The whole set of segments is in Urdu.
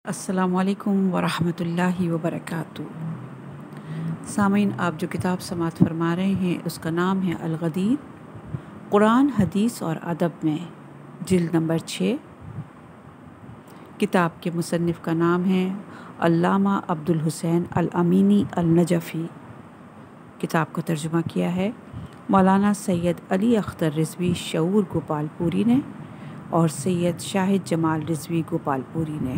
السلام علیکم ورحمۃ اللہ وبرکاتہ۔ سامعین، آپ جو کتاب سماعت فرما رہے ہیں اس کا نام ہے الغدیر، قرآن، حدیث اور ادب میں، جلد نمبر 6۔ کتاب کے مصنف کا نام ہے علامہ عبدالحسین الامینی النجفی۔ کتاب کا ترجمہ کیا ہے مولانا سید علی اختر رضوی شعور گوپال پوری نے اور سید شاہد جمال رضوی گوپال پوری نے۔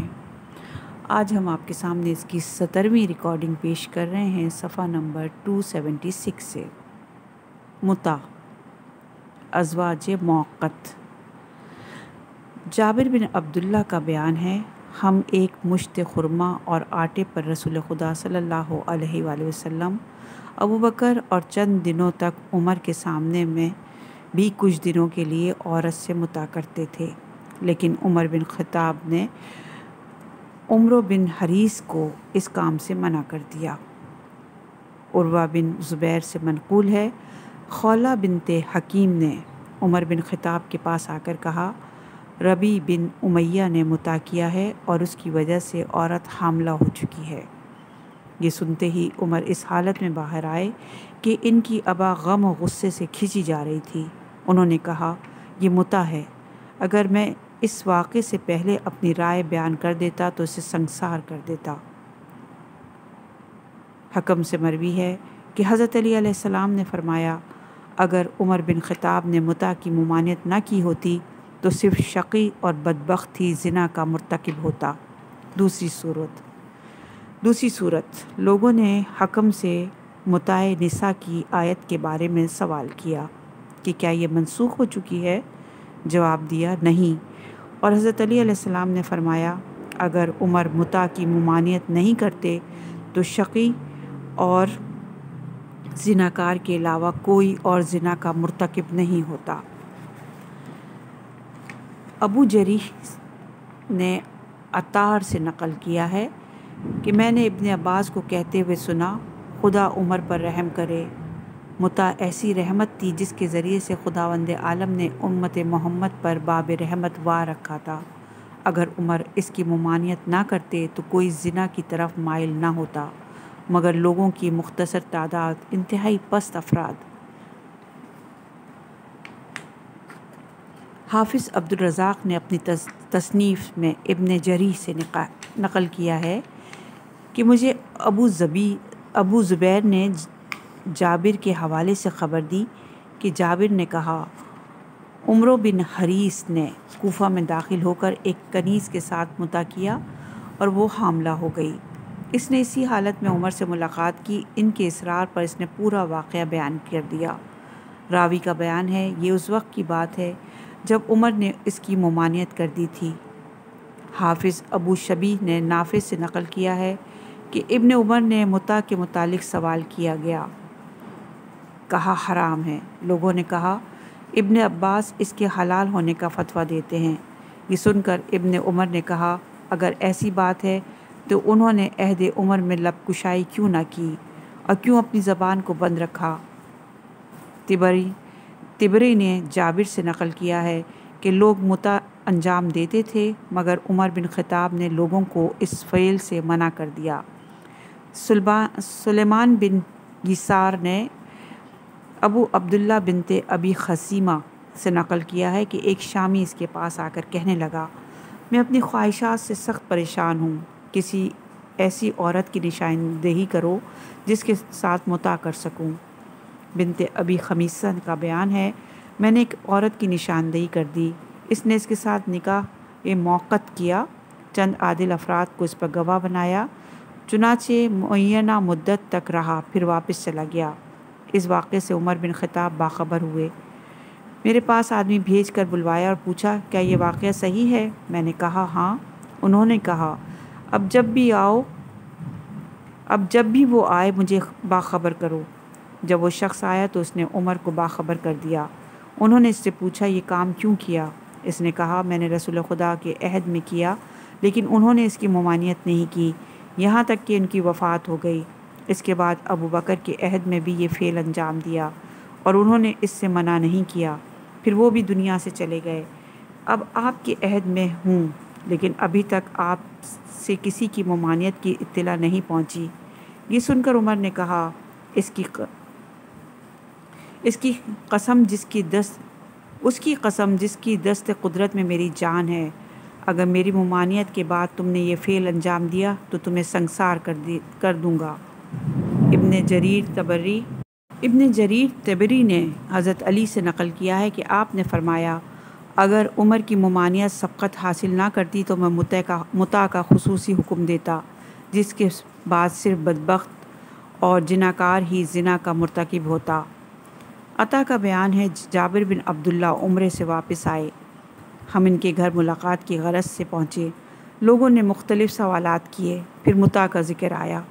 آج ہم آپ کے سامنے اس کی 17ویں ریکارڈنگ پیش کر رہے ہیں، صفحہ نمبر 276 سے۔ متع، ازواج موقت۔ جابر بن عبداللہ کا بیان ہے، ہم ایک مشت خرما اور آٹے پر رسول خدا صلی اللہ علیہ وآلہ وسلم، ابوبکر اور چند دنوں تک عمر کے سامنے میں بھی کچھ دنوں کے لیے عورت سے متع کرتے تھے، لیکن عمر بن خطاب نے عمرو بن حریث کو اس کام سے منع کر دیا۔ عروہ بن زبیر سے منقول ہے، خولہ بنت حکیم نے عمر بن خطاب کے پاس آ کر کہا، ربیع بن امیہ نے متع کیا ہے اور اس کی وجہ سے عورت حاملہ ہو چکی ہے۔ یہ سنتے ہی عمر اس حالت میں باہر آئے کہ ان کی ابا غم و غصے سے کھنچی جا رہی تھی۔ انہوں نے کہا، یہ متع ہے، اگر میں اس واقعے سے پہلے اپنی رائے بیان کر دیتا تو اسے سنگسار کر دیتا۔ حکم سے مروی ہے کہ حضرت علی علیہ السلام نے فرمایا، اگر عمر بن خطاب نے متع کی ممانعت نہ کی ہوتی تو صرف شقی اور بدبخت ہی زنا کا مرتکب ہوتا۔ دوسری صورت، لوگوں نے حکم سے متع نساء کی آیت کے بارے میں سوال کیا کہ کیا یہ منسوخ ہو چکی ہے؟ جواب دیا، نہیں، اور حضرت علی علیہ السلام نے فرمایا، اگر عمر متع کی ممانعت نہیں کرتے تو شقی اور زناکار کے علاوہ کوئی اور زنا کا مرتکب نہیں ہوتا۔ ابو جریح نے عطار سے نقل کیا ہے کہ میں نے ابن عباس کو کہتے ہوئے سنا، خدا عمر پر رحم کرے، متع ایسی رحمت تھی جس کے ذریعے سے خداوند عالم نے امت محمد پر باب رحمت وا رکھا تھا۔ اگر عمر اس کی ممانعت نہ کرتے تو کوئی زنا کی طرف مائل نہ ہوتا، مگر لوگوں کی مختصر تعداد، انتہائی پست افراد۔ حافظ عبدالرزاق نے اپنی تصنیف میں ابن جریح سے نقل کیا ہے کہ مجھے ابو زبیر نے جابر کے حوالے سے خبر دی کہ جابر نے کہا، عمرو بن حریث نے کوفہ میں داخل ہو کر ایک کنیز کے ساتھ متع کیا اور وہ حاملہ ہو گئی۔ اس نے اسی حالت میں عمر سے ملاقات کی۔ ان کے اصرار پر اس نے پورا واقعہ بیان کر دیا۔ راوی کا بیان ہے، یہ اس وقت کی بات ہے جب عمر نے اس کی ممانعت کر دی تھی۔ حافظ ابو شبیہ نے نافع سے نقل کیا ہے کہ ابن عمر نے متع کے متعلق سوال کیا گیا، کہا حرام ہے۔ لوگوں نے کہا، ابن عباس اس کے حلال ہونے کا فتویٰ دیتے ہیں۔ یہ سن کر ابن عمر نے کہا، اگر ایسی بات ہے تو انہوں نے عہد عمر میں لب کشائی کیوں نہ کی اور کیوں اپنی زبان کو بند رکھا؟ طبری نے جابر سے نقل کیا ہے کہ لوگ متع انجام دیتے تھے، مگر عمر بن خطاب نے لوگوں کو اس فعل سے منع کر دیا۔ سلیمان بن یسار نے ابو عبداللہ بنت ابی خثیمہ سے نقل کیا ہے کہ ایک شامی اس کے پاس آ کر کہنے لگا، میں اپنی خواہشات سے سخت پریشان ہوں، کسی ایسی عورت کی نشاندہی کرو جس کے ساتھ متع کر سکوں۔ بنت ابی خمیسہ کا بیان ہے، میں نے ایک عورت کی نشاندہی کر دی، اس نے اس کے ساتھ نکاح موقت کیا، چند عادل افراد کو اس پر گواہ بنایا، چنانچہ معینہ مدت تک رہا، پھر واپس چلا گیا۔ اس واقعے سے عمر بن خطاب باخبر ہوئے، میرے پاس آدمی بھیج کر بلوایا اور پوچھا، کیا یہ واقعہ صحیح ہے؟ میں نے کہا، ہاں۔ انہوں نے کہا، اب جب بھی وہ آئے مجھے باخبر کرو۔ جب وہ شخص آیا تو اس نے عمر کو باخبر کر دیا۔ انہوں نے اس سے پوچھا، یہ کام کیوں کیا؟ اس نے کہا، میں نے رسول خدا کے عہد میں کیا، لیکن انہوں نے اس کی ممانعت نہیں کی، یہاں تک کہ ان کی وفات ہو گئی۔ اس کے بعد ابوبکر کے عہد میں بھی یہ فعل انجام دیا اور انہوں نے اس سے منع نہیں کیا، پھر وہ بھی دنیا سے چلے گئے۔ اب آپ کے عہد میں ہوں لیکن ابھی تک آپ سے کسی کی ممانعت کی اطلاع نہیں پہنچی۔ یہ سن کر عمر نے کہا، اس کی قسم جس کی دست قدرت میں میری جان ہے، اگر میری ممانعت کے بعد تم نے یہ فعل انجام دیا تو تمہیں سنگسار کر دوں گا۔ ابن جریر طبری نے حضرت علی سے نقل کیا ہے کہ آپ نے فرمایا، اگر عمر کی ممانعت سبقت حاصل نہ کرتی تو میں متع کا خصوصی حکم دیتا، جس کے بعد صرف بدبخت اور زناکار ہی زنا کا مرتکب ہوتا۔ عطا کا بیان ہے، جابر بن عبداللہ عمرے سے واپس آئے۔ ہم ان کے گھر ملاقات کی غرض سے پہنچے۔ لوگوں نے مختلف سوالات کیے، پھر متع کا ذکر آیا۔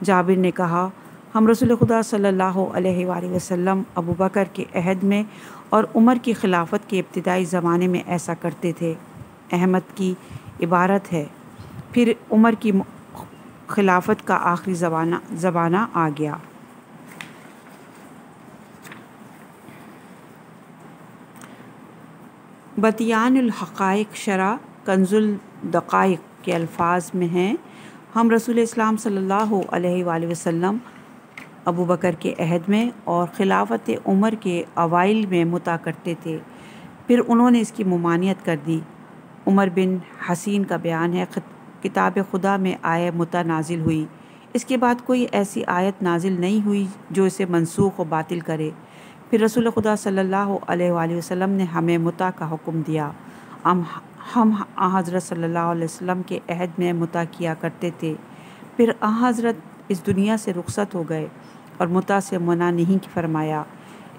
جابر نے کہا، ہم رسول خدا صلی اللہ علیہ وآلہ وسلم ابو بکر کے عہد میں اور عمر کی خلافت کے ابتدائی زمانے میں ایسا کرتے تھے۔ احمد کی عبارت ہے، پھر عمر کی خلافت کا آخری زمانہ آ گیا۔ بطیان الحقائق شرح کنز الدقائق کے الفاظ میں ہیں، ہم رسول اسلام صلی اللہ علیہ وآلہ وسلم ابو بکر کے عہد میں اور خلافت عمر کے اوائل میں متع کرتے تھے، پھر انہوں نے اس کی ممانعت کر دی۔ عمر بن حسین کا بیان ہے، کتاب خدا میں آیہ متع نازل ہوئی، اس کے بعد کوئی ایسی آیت نازل نہیں ہوئی جو اسے منسوخ و باطل کرے۔ پھر رسول خدا صلی اللہ علیہ وآلہ وسلم نے ہمیں متع کا حکم دیا۔ ہم حضرت صلی اللہ علیہ وسلم کے عہد میں متع کیا کرتے تھے، پھر حضرت اس دنیا سے رخصت ہو گئے اور متع سے منع نہیں فرمایا۔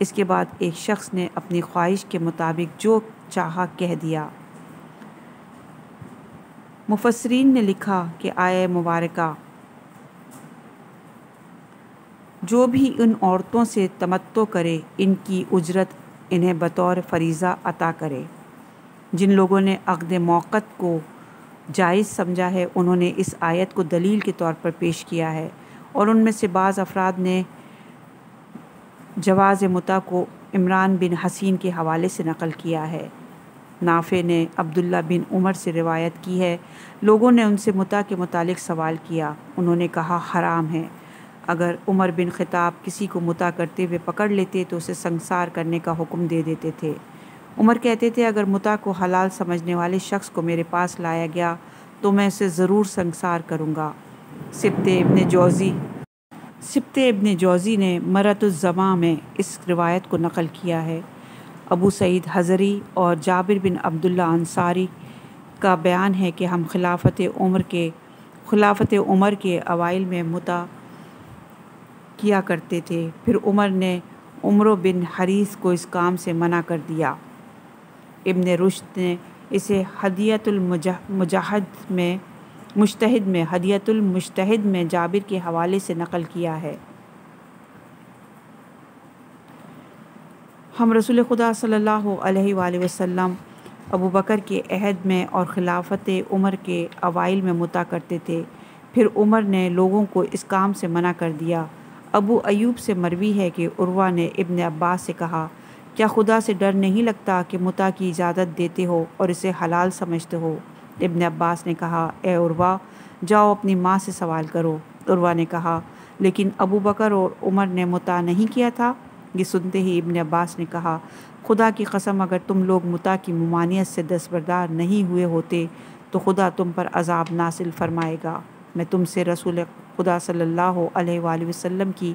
اس کے بعد ایک شخص نے اپنی خواہش کے مطابق جو چاہا کہہ دیا۔ مفسرین نے لکھا کہ آیہ مبارکہ جو بھی ان عورتوں سے تمتع کرے ان کی اجرت انہیں بطور فریضہ عطا کرے۔ جن لوگوں نے عقد موقت کو جائز سمجھا ہے انہوں نے اس آیت کو دلیل کے طور پر پیش کیا ہے، اور ان میں سے بعض افراد نے جواز متع کو عمران بن حسین کے حوالے سے نقل کیا ہے۔ نافع نے عبداللہ بن عمر سے روایت کی ہے، لوگوں نے ان سے متع کے متعلق سوال کیا، انہوں نے کہا حرام ہے۔ اگر عمر بن خطاب کسی کو متع کرتے ہوئے پکڑ لیتے تو اسے سنگسار کرنے کا حکم دے دیتے تھے۔ عمر کہتے تھے، اگر متع کو حلال سمجھنے والے شخص کو میرے پاس لایا گیا تو میں اسے ضرور سنگسار کروں گا۔ سبط ابن جوزی نے مرۃ الزماں میں اس روایت کو نقل کیا ہے۔ ابو سعید حضری اور جابر بن عبداللہ انصاری کا بیان ہے کہ ہم خلافت عمر کے اوائل میں متع کیا کرتے تھے، پھر عمر نے عمرو بن حریث کو اس کام سے منع کر دیا۔ ابن رشد نے اسے ہدیۃ المجتہد میں جابر کے حوالے سے نقل کیا ہے۔ ہم رسول خدا صلی اللہ علیہ وآلہ وسلم ابو بکر کے عہد میں اور خلافت عمر کے اوائل میں متع کرتے تھے، پھر عمر نے لوگوں کو اس کام سے منع کر دیا۔ ابو ایوب سے مروی ہے کہ عروہ نے ابن عباس سے کہا، کیا خدا سے ڈر نہیں لگتا کہ متع کی اجازت دیتے ہو اور اسے حلال سمجھتے ہو؟ ابن عباس نے کہا، اے عروہ، جاؤ اپنی ماں سے سوال کرو۔ عروہ نے کہا، لیکن ابو بکر اور عمر نے متع نہیں کیا تھا؟ یہ سنتے ہی ابن عباس نے کہا، خدا کی قسم اگر تم لوگ متع کی ممانعت سے دستبردار نہیں ہوئے ہوتے تو خدا تم پر عذاب نازل فرمائے گا۔ میں تم سے رسول خدا صلی اللہ علیہ وآلہ وسلم کی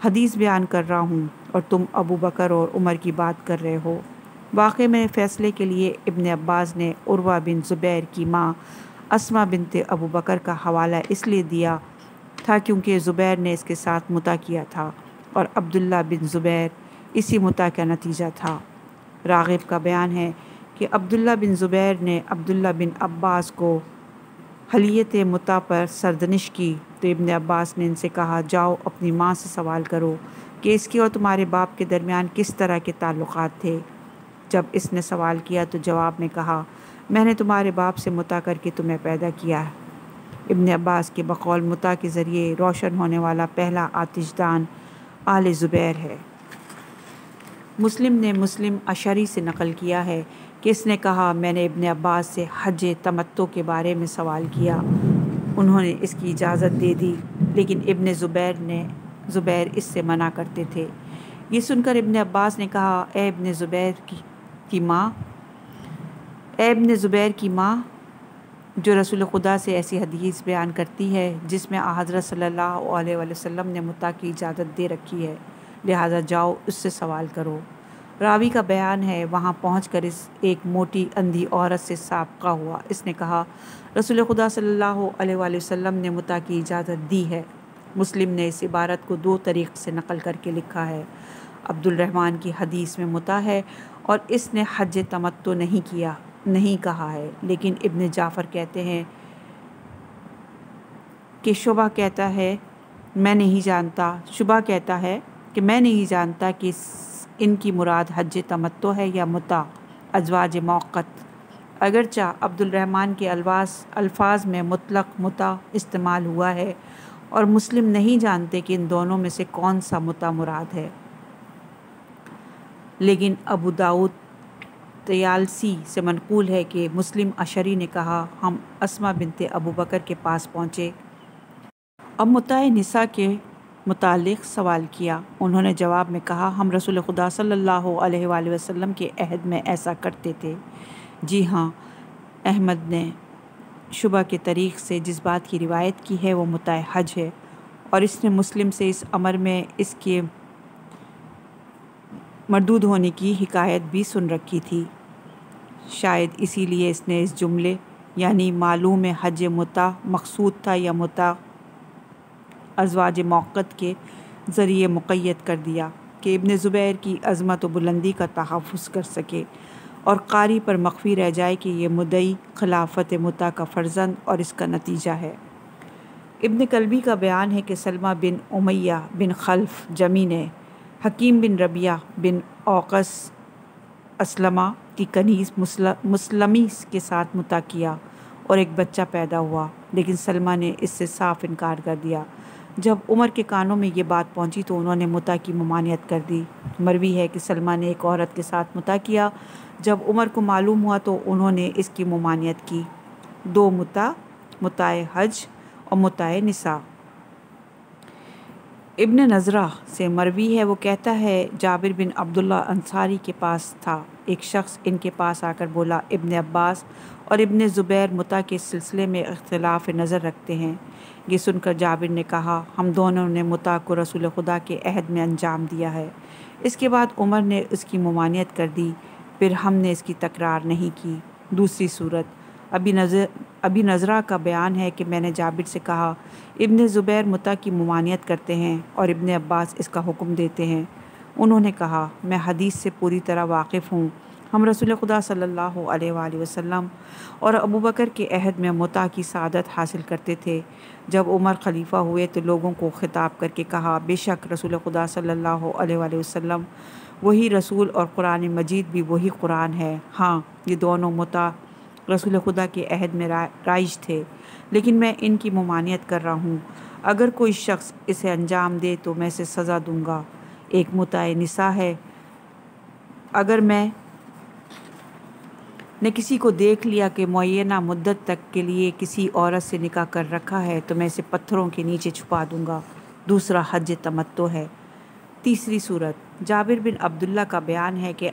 حدیث بیان کر رہا ہوں اور تم ابو بکر اور عمر کی بات کر رہے ہو۔ واقعے میں فیصلے کے لیے ابن عباس نے عروہ بن زبیر کی ماں اسماء بنت ابو بکر کا حوالہ اس لیے دیا تھا کیونکہ زبیر نے اس کے ساتھ متع کیا تھا اور عبداللہ بن زبیر اسی متع کا نتیجہ تھا۔ راغب کا بیان ہے کہ عبداللہ بن زبیر نے عبداللہ بن عباس کو حلیت متع پر سرزنش کی تو ابن عباس نے ان سے کہا، جاؤ اپنی ماں سے سوال کرو کہ اس کے اور تمہارے باپ کے درمیان کس طرح کے تعلقات تھے۔ جب اس نے سوال کیا تو جواب میں کہا، میں نے تمہارے باپ سے متع کر کے تمہیں پیدا کیا ہے۔ ابن عباس کے بقول متع کے ذریعے روشن ہونے والا پہلا آتش دان آل زبیر ہے۔ مسلم نے مسلم اشعری سے نقل کیا ہے کہ کہ اس نے کہا میں نے ابن عباس سے حج تمتع کے بارے میں سوال کیا، انہوں نے اس کی اجازت دے دی، لیکن ابن زبیر اس سے منع کرتے تھے۔ یہ سن کر ابن عباس نے کہا اے ابن زبیر کی ماں جو رسول خدا سے ایسی حدیث بیان کرتی ہے جس میں حضرت صلی اللہ علیہ وآلہ وسلم نے متع کی اجازت دے رکھی ہے، لہٰذا جاؤ اس سے سوال کرو۔ راوی کا بیان ہے وہاں پہنچ کر اس ایک موٹی اندھی عورت سے سابقہ ہوا۔ اس نے کہا رسول خدا صلی اللہ علیہ وآلہ وسلم نے متع کی اجازت دی ہے۔ مسلم نے اس عبارت کو 2 طریق سے نقل کر کے لکھا ہے۔ عبد الرحمن کی حدیث میں متع ہے اور اس نے حج تمتع نہیں کہا ہے، لیکن ابن جعفر کہتے ہیں کہ شعبہ کہتا ہے کہ میں نہیں جانتا کہ ان کی مراد حج تمتع ہے یا متع ازواج موقت۔ اگرچہ عبد الرحمن کے الفاظ میں مطلق متع استعمال ہوا ہے اور مسلم نہیں جانتے کہ ان دونوں میں سے کون سا متع مراد ہے، لیکن ابو داؤد طیالسی سے منقول ہے کہ مسلم اشعری نے کہا ہم اسماء بنت ابو بکر کے پاس پہنچے، اب متع نساء کے متعلق سوال کیا۔ انہوں نے جواب میں کہا ہم رسول خدا صلی اللہ علیہ وآلہ وسلم کے عہد میں ایسا کرتے تھے۔ جی ہاں، احمد نے شعبہ کے طریق سے جس بات کی روایت کی ہے وہ متع حج ہے، اور اس نے مسلم سے اس امر میں اس کے مردود ہونے کی حکایت بھی سن رکھی تھی۔ شاید اسی لیے اس نے اس جملے یعنی معلوم حج متع مقصود تھا یا متع ازواج موقت کے ذریعے مقید کر دیا کہ ابن زبیر کی عظمت و بلندی کا تحفظ کر سکے اور قاری پر مخفی رہ جائے کہ یہ مدعی خلافت متع کا فرزند اور اس کا نتیجہ ہے۔ ابن کلبی کا بیان ہے کہ سلمہ بن امیہ بن خلف جمی نے حکیم بن ربیعہ بن اوقس اسلمہ کی کنیز مسلمی کے ساتھ متع کیا اور ایک بچہ پیدا ہوا، لیکن سلمہ نے اس سے صاف انکار کر دیا۔ جب عمر کے کانوں میں یہ بات پہنچی تو انہوں نے متع کی ممانعت کر دی۔ مروی ہے کہ سلمہ نے ایک عورت کے ساتھ متع کیا، جب عمر کو معلوم ہوا تو انہوں نے اس کی ممانعت کی۔ 2 متع، متع حج اور متع نساء۔ ابن نضرہ سے مروی ہے، وہ کہتا ہے جابر بن عبداللہ انصاری کے پاس تھا، ایک شخص ان کے پاس آ کر بولا ابن عباس اور ابن زبیر متع کے سلسلے میں اختلاف نظر رکھتے ہیں۔ یہ سن کر جابر نے کہا ہم دونوں نے متع کو رسول خدا کے عہد میں انجام دیا ہے۔ اس کے بعد عمر نے اس کی ممانعت کر دی، پھر ہم نے اس کی تکرار نہیں کی۔ دوسری صورت ابی نضرہ کا بیان ہے کہ میں نے جابر سے کہا ابن زبیر متع کی ممانعت کرتے ہیں اور ابن عباس اس کا حکم دیتے ہیں۔ انہوں نے کہا میں حدیث سے پوری طرح واقف ہوں، ہم رسول خدا صلی اللہ علیہ وآلہ وسلم اور ابو بکر کے عہد میں متع کی سعادت حاصل کرتے تھے۔ جب عمر خلیفہ ہوئے تو لوگوں کو خطاب کر کے کہا بے شک رسول خدا صلی اللہ علیہ وآلہ وسلم وہی رسول اور قرآن مجید بھی وہی قرآن ہے۔ ہاں، یہ دونوں متع رسول خدا کے عہد میں رائج تھے، لیکن میں ان کی ممانعت کر رہا ہوں۔ اگر کوئی شخص اسے انجام دے تو میں اسے سزا دوں گا۔ ایک متع نساء ہے، اگر میں نے کسی کو دیکھ لیا کہ معینہ مدت تک کے لیے کسی عورت سے نکاح کر رکھا ہے تو میں اسے پتھروں کے نیچے چھپا دوں گا۔ دوسرا حج تمتع ہے۔ تیسری صورت جابر بن عبداللہ کا بیان ہے کہ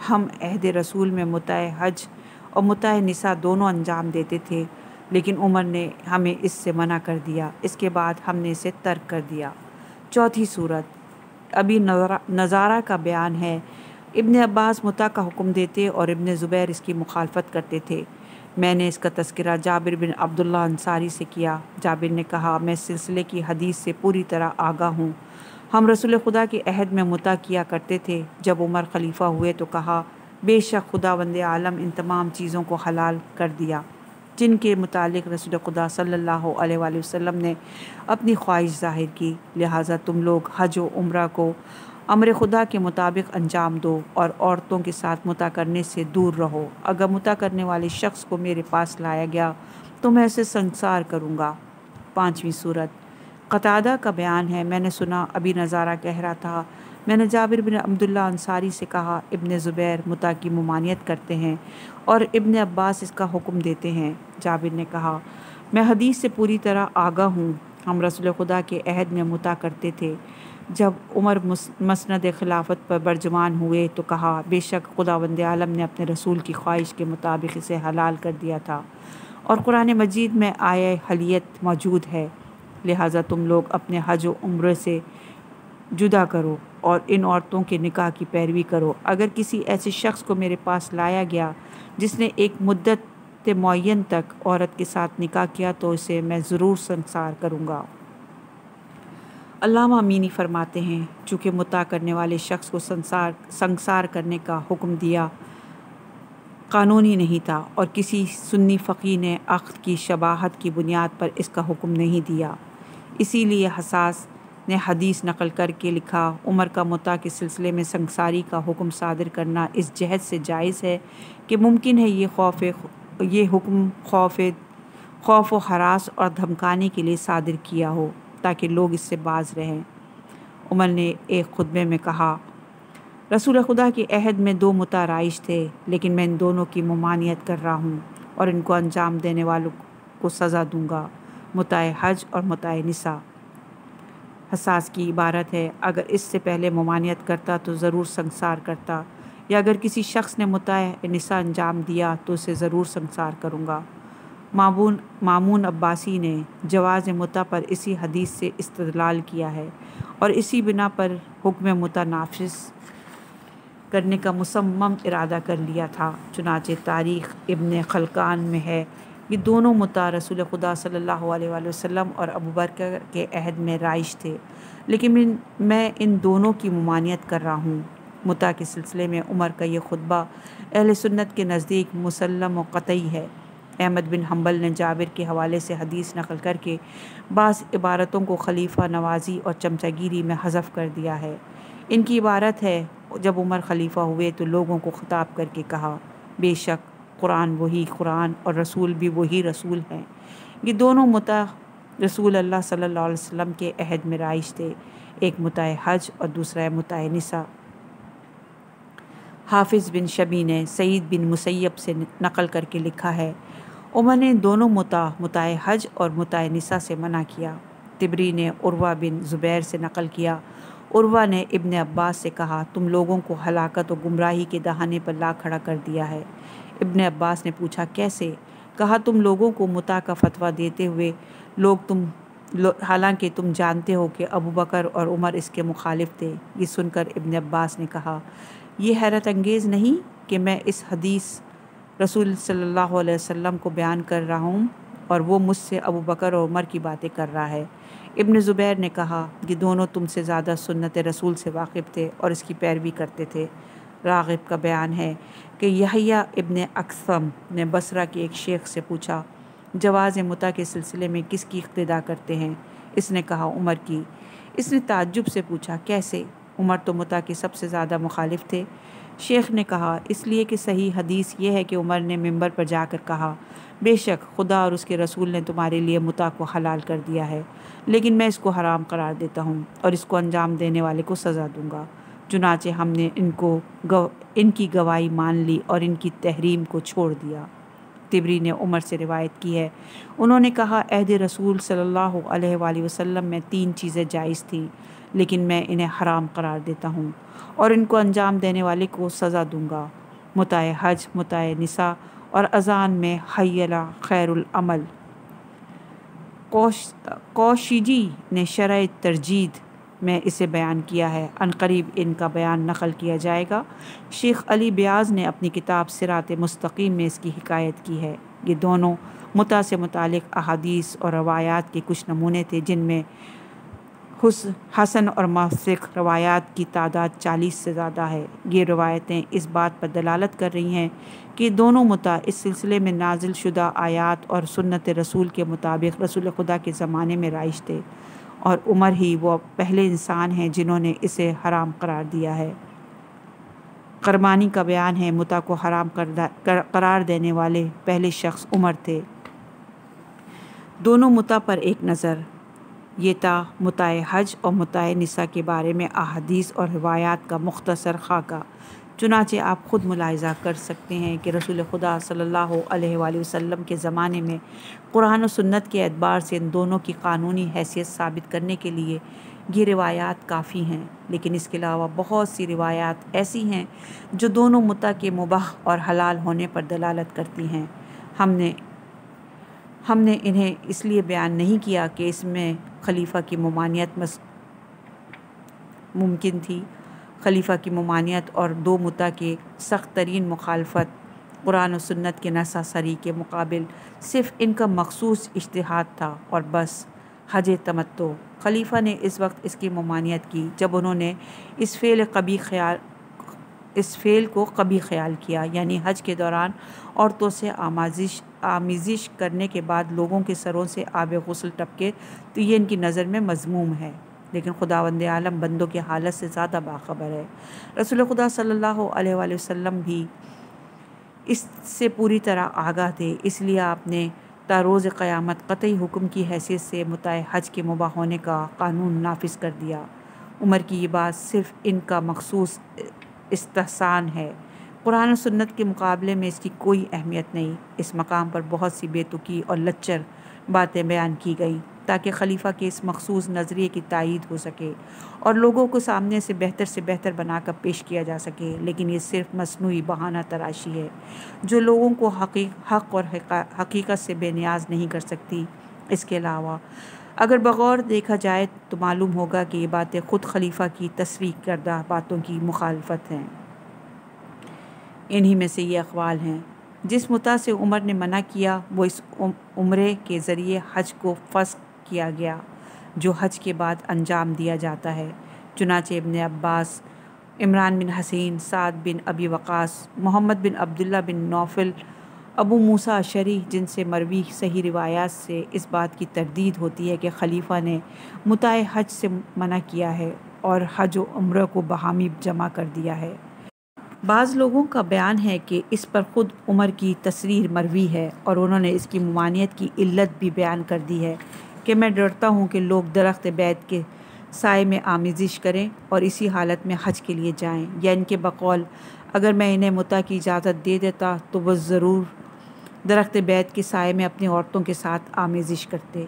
ہم عہد رسول میں متع حج اور متع نساء دونوں انجام دیتے تھے، لیکن عمر نے ہمیں اس سے منع کر دیا، اس کے بعد ہم نے اسے ترک کر دیا۔ چوتھی صورت ابی نضارہ کا بیان ہے ابن عباس متع کا حکم دیتے اور ابن زبیر اس کی مخالفت کرتے تھے۔ میں نے اس کا تذکرہ جابر بن عبداللہ انصاری سے کیا۔ جابر نے کہا میں سلسلے کی حدیث سے پوری طرح آگاہ ہوں، ہم رسول خدا کے عہد میں متع کیا کرتے تھے۔ جب عمر خلیفہ ہوئے تو کہا بے شک خداوند عالم ان تمام چیزوں کو حلال کر دیا جن کے متعلق رسول خدا صلی اللہ علیہ وآلہ وسلم نے اپنی خواہش ظاہر کی، لہٰذا تم لوگ حج و عمرہ کو امر خدا کے مطابق انجام دو اور عورتوں کے ساتھ متع کرنے سے دور رہو۔ اگر متع کرنے والے شخص کو میرے پاس لایا گیا تو میں اسے سنسار کروں گا۔ پانچویں صورت قتادہ کا بیان ہے میں نے سنا ابی نضارہ کہہ رہا تھا میں نے جابر بن عبداللہ انصاری سے کہا ابن زبیر متا کی ممانعت کرتے ہیں اور ابن عباس اس کا حکم دیتے ہیں۔ جابر نے کہا میں حدیث سے پوری طرح آگاہ ہوں، ہم رسول خدا کے عہد میں متا کرتے تھے۔ جب عمر مسند خلافت پر برجمان ہوئے تو کہا بے شک خداوند عالم نے اپنے رسول کی خواہش کے مطابق اسے حلال کر دیا تھا اور قرآن مجید میں آیہ حلیت موجود ہے، لہٰذا تم لوگ اپنے حج و عمرے سے جدا کرو اور ان عورتوں کے نکاح کی پیروی کرو۔ اگر کسی ایسے شخص کو میرے پاس لایا گیا جس نے ایک مدت معین تک عورت کے ساتھ نکاح کیا تو اسے میں ضرور سنسار کروں گا۔ علامہ امینی فرماتے ہیں چونکہ مطاع کرنے والے شخص کو سنسار کرنے کا حکم دیا قانونی نہیں تھا اور کسی سنی فقیہ نے عقد کی شباہت کی بنیاد پر اس کا حکم نہیں دیا، اسی لیے حساس نے حدیث نقل کر کے لکھا عمر کا مطاع کے سلسلے میں سنساری کا حکم صادر کرنا اس جہت سے جائز ہے کہ ممکن ہے یہ حکم خوف و ہراس اور دھمکانے کے لیے صادر کیا ہو تاکہ لوگ اس سے باز رہیں۔ عمر نے ایک خطبے میں کہا رسول خدا کے عہد میں 2 مطاع رائج تھے، لیکن میں ان دونوں کی ممانعت کر رہا ہوں اور ان کو انجام دینے والوں کو سزا دوں گا، مطاع حج اور مطاع نساء۔ حساس کی عبارت ہے اگر اس سے پہلے ممانعت کرتا تو ضرور سنسار کرتا، یا اگر کسی شخص نے مطاع نساء انجام دیا تو اسے ضرور سنسار کروں گا۔ مامون عباسی نے جواز مطاع پر اسی حدیث سے استدلال کیا ہے اور اسی بنا پر حکم مطاع نافذ کرنے کا مصمم ارادہ کر لیا تھا۔ چنانچہ تاریخ ابن خلقان میں ہے یہ دونوں مطاع رسول خدا صلی اللہ علیہ وآلہ وسلم اور ابو بکر کے عہد میں رائج تھے، لیکن میں ان دونوں کی ممانعت کر رہا ہوں۔ مطاع کے سلسلے میں عمر کا یہ خطبہ اہل سنت کے نزدیک مسلم و قطعی ہے۔ احمد بن حنبل نے جابر کے حوالے سے حدیث نقل کر کے بعض عبارتوں کو خلیفہ نوازی اور چمچہ گیری میں حذف کر دیا ہے۔ ان کی عبارت ہے جب عمر خلیفہ ہوئے تو لوگوں کو خطاب کر کے کہا بے شک قرآن وہی قرآن اور رسول بھی وہی رسول ہیں۔ یہ دونوں مطاع رسول اللہ صلی اللہ علیہ وسلم کے عہد میں رائج تھے، ایک مطاع حج اور دوسرا مطاع نساء۔ حافظ بن شبی نے سعید بن مسیب سے نقل کر کے لکھا ہے عمر نے دونوں مطاع حج اور مطاع نساء سے منع کیا۔ طبری نے عروہ بن زبیر سے نقل کیا عروہ نے ابن عباس سے کہا تم لوگوں کو ہلاکت و گمراہی کے دہانے پر لا کھڑا کر دیا ہے۔ ابن عباس نے پوچھا کیسے؟ کہا تم لوگوں کو مطاع کا فتویٰ دیتے ہوئے حالانکہ تم جانتے ہو کہ ابو بکر اور عمر اس کے مخالف تھے۔ یہ سن کر ابن عباس نے کہا یہ حیرت انگیز نہیں کہ میں اس حدیث رسول صلی اللہ علیہ وسلم کو بیان کر رہا ہوں اور وہ مجھ سے ابو بکر اور عمر کی باتیں کر رہا ہے۔ ابن زبیر نے کہا یہ دونوں تم سے زیادہ سنت رسول سے واقف تھے اور اس کی پیروی کرتے تھے۔ راغب کا بیان ہے کہ یحییٰ ابن اکثم نے بصرہ کے ایک شیخ سے پوچھا جواز مطاع کے سلسلے میں کس کی اقتداء کرتے ہیں؟ اس نے کہا عمر کی۔ اس نے تعجب سے پوچھا کیسے؟ عمر تو مطاع کے سب سے زیادہ مخالف تھے۔ شیخ نے کہا اس لیے کہ صحیح حدیث یہ ہے کہ عمر نے منبر پر جا کر کہا بے شک خدا اور اس کے رسول نے تمہارے لیے مطاع کو حلال کر دیا ہے، لیکن میں اس کو حرام قرار دیتا ہوں اور اس کو انجام دینے والے کو سزا دوں گا۔ چنانچہ ہم نے ان کی گواہی مان لی اور ان کی تحریم کو چھوڑ دیا۔ طبری نے عمر سے روایت کی ہے انہوں نے کہا عہد رسول صلی اللہ علیہ وآلہ وسلم میں 3 چیزیں جائز تھیں، لیکن میں انہیں حرام قرار دیتا ہوں اور ان کو انجام دینے والے کو سزا دوں گا، مطاع حج، مطاع نساء اور اذان میں حی علی خیر العمل۔ کوشیجی نے شرح ترجید میں اسے بیان کیا ہے، عنقریب ان کا بیان نقل کیا جائے گا۔ شیخ علی بیاض نے اپنی کتاب صراط مستقیم میں اس کی حکایت کی ہے۔ یہ دونوں مطاع سے متعلق احادیث اور روایات کے کچھ نمونے تھے جن میں حسن اور موثق روایات کی تعداد 40 سے زیادہ ہے۔ یہ روایتیں اس بات پر دلالت کر رہی ہیں کہ دونوں مطاع اس سلسلے میں نازل شدہ آیات اور سنت رسول کے مطابق رسول خدا کے زمانے میں رائج تھے اور عمر ہی وہ پہلے انسان ہیں جنہوں نے اسے حرام قرار دیا ہے۔ قرمانی کا بیان ہے مطاع کو حرام قرار دینے والے پہلے شخص عمر تھے۔ دونوں مطاع پر ایک نظر۔ یہ تا متاع حج اور متاع نساء کے بارے میں احادیث اور روایات کا مختصر خاکہ۔ چنانچہ آپ خود ملاحظہ کر سکتے ہیں کہ رسول خدا صلی اللہ علیہ وآلہ وسلم کے زمانے میں قرآن و سنت کے اعتبار سے ان دونوں کی قانونی حیثیت ثابت کرنے کے لیے یہ روایات کافی ہیں، لیکن اس کے علاوہ بہت سی روایات ایسی ہیں جو دونوں متع کے مباح اور حلال ہونے پر دلالت کرتی ہیں۔ ہم نے انہیں اس لیے بیان نہیں کیا کہ اس میں خلیفہ کی ممانعت ممکن تھی۔ خلیفہ کی ممانعت اور دو متع کے سخت ترین مخالفت قرآن و سنت کے نص صریح کے مقابل صرف ان کا مخصوص اجتہاد تھا اور بس۔ حج تمتع، خلیفہ نے اس وقت اس کی ممانعت کی جب انہوں نے اس فعل کو قبیح خیال کیا، یعنی حج کے دوران عورتوں سے آمیزش کرنے کے بعد لوگوں کے سروں سے آب غسل ٹپکے تو یہ ان کی نظر میں مذموم ہے، لیکن خداوند عالم بندوں کی حالت سے زیادہ باخبر ہے۔ رسول خدا صلی اللہ علیہ وآلہ وسلم بھی اس سے پوری طرح آگاہ تھے، اس لیے آپ نے تا روز قیامت قطعی حکم کی حیثیت سے متاع حج کے مباح ہونے کا قانون نافذ کر دیا۔ عمر کی یہ بات صرف ان کا مخصوص استحسان ہے، قرآن و سنت کے مقابلے میں اس کی کوئی اہمیت نہیں۔ اس مقام پر بہت سی بے تکی اور لچر باتیں بیان کی گئیں تاکہ خلیفہ کے اس مخصوص نظریے کی تائید ہو سکے اور لوگوں کو سامنے سے بہتر بنا کر پیش کیا جا سکے، لیکن یہ صرف مصنوعی بہانہ تراشی ہے جو لوگوں کو حق اور حقیقت سے بے نیاز نہیں کر سکتی۔ اس کے علاوہ اگر بغور دیکھا جائے تو معلوم ہوگا کہ یہ باتیں خود خلیفہ کی تصریح کردہ باتوں کی مخالفت ہیں۔ انہی میں سے یہ اقوال ہیں: جس متع سے عمر نے منع کیا وہ اس عمرے کے ذریعے حج کو فسخ کیا گیا جو حج کے بعد انجام دیا جاتا ہے۔ چنانچہ ابن عباس، عمران بن حسین، سعد بن ابی وقاص، محمد بن عبداللہ بن نوفل، ابو موسیٰ اشعری، جن سے مروی صحیح روایات سے اس بات کی تردید ہوتی ہے کہ خلیفہ نے متاع حج سے منع کیا ہے اور حج و عمرہ کو باہمی جمع کر دیا ہے۔ بعض لوگوں کا بیان ہے کہ اس پر خود عمر کی تصریح مروی ہے اور انہوں نے اس کی ممانعت کی علت بھی بیان کر دی ہے کہ میں ڈرتا ہوں کہ لوگ درخت بیت کے سائے میں آمیزش کریں اور اسی حالت میں حج کے لیے جائیں، یا ان کے بقول اگر میں انہیں متع کی اجازت دے دیتا تو وہ ضرور درخت بیت کے سائے میں اپنی عورتوں کے ساتھ آمیزش کرتے،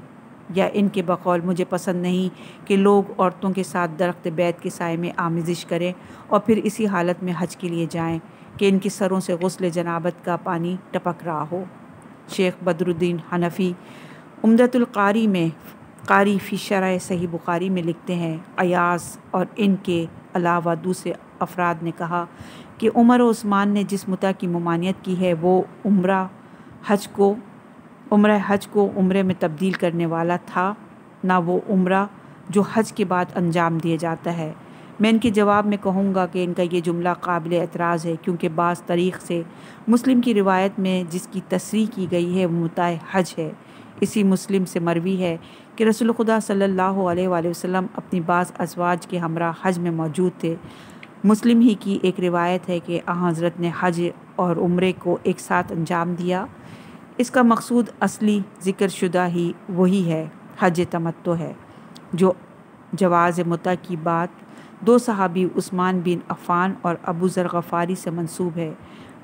یا ان کے بقول مجھے پسند نہیں کہ لوگ عورتوں کے ساتھ درخت بیت کے سائے میں آمیزش کریں اور پھر اسی حالت میں حج کے لیے جائیں کہ ان کے سروں سے غسل جنابت کا پانی ٹپک رہا ہو۔ شیخ بدر الدین حنفی عمدۃ القاری میں قاری فی شرح صحیح بخاری میں لکھتے ہیں، ایاز اور ان کے علاوہ دوسرے افراد نے کہا کہ عمر و عثمان نے جس متع کی ممانعت کی ہے وہ عمرہ حج کو عمرے میں تبدیل کرنے والا تھا، نہ وہ عمرہ جو حج کے بعد انجام دیا جاتا ہے۔ میں ان کے جواب میں کہوں گا کہ ان کا یہ جملہ قابل اعتراض ہے، کیونکہ بعض طریق سے مسلم کی روایت میں جس کی تصریح کی گئی ہے وہ متاع حج ہے۔ اسی مسلم سے مروی ہے کہ رسول خدا صلی اللہ علیہ وآلہ وسلم اپنی بعض ازواج کے ہمراہ حج میں موجود تھے۔ مسلم ہی کی ایک روایت ہے کہ حضرت نے حج اور عمرے کو ایک ساتھ انجام دیا۔ اس کا مقصود اصلی ذکر شدہ ہی وہی ہے، حج تمتع ہے، جو جواز متع کی بات دو صحابی عثمان بن عفان اور ابو ذر غفاری سے منسوب ہے،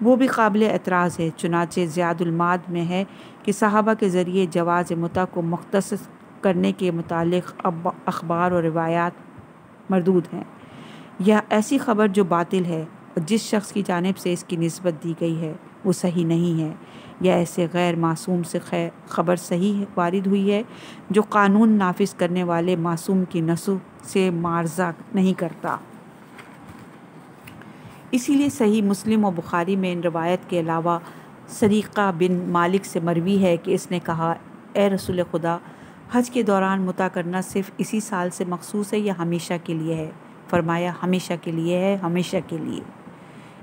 وہ بھی قابل اعتراض ہے۔ چنانچہ زیاد المعاد میں ہے کہ صحابہ کے ذریعے جواز متع کو مختص کرنے کے متعلق اخبار اور روایات مردود ہیں۔ یہ ایسی خبر جو باطل ہے اور جس شخص کی جانب سے اس کی نسبت دی گئی ہے وہ صحیح نہیں ہے، یا ایسے غیر معصوم سے خبر صحیح وارد ہوئی ہے جو قانون نافذ کرنے والے معصوم کی نص سے معارضہ نہیں کرتا۔ اسی لیے صحیح مسلم و بخاری میں ان روایت کے علاوہ سریقہ بن مالک سے مروی ہے کہ اس نے کہا، اے رسول خدا، حج کے دوران متع کرنا صرف اسی سال سے مخصوص ہے یا ہمیشہ کے لیے ہے؟ فرمایا، ہمیشہ کے لیے ہے، ہمیشہ کے لیے۔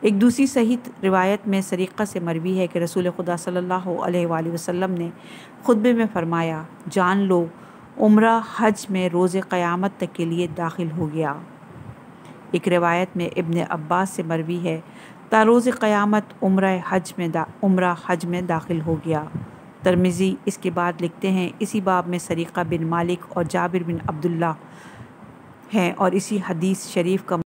ایک دوسری صحیح روایت میں سریقہ سے مروی ہے کہ رسول خدا صلی اللہ علیہ وآلہ وسلم نے خطبے میں فرمایا، جان لو عمرہ حج میں روز قیامت تک کے لیے داخل ہو گیا۔ ایک روایت میں ابن عباس سے مروی ہے، تا روز قیامت عمرہ حج میں داخل ہو گیا۔ ترمذی اس کے بعد لکھتے ہیں اسی باب میں سریقہ بن مالک اور جابر بن عبداللہ ہیں اور اسی حدیث شریف کا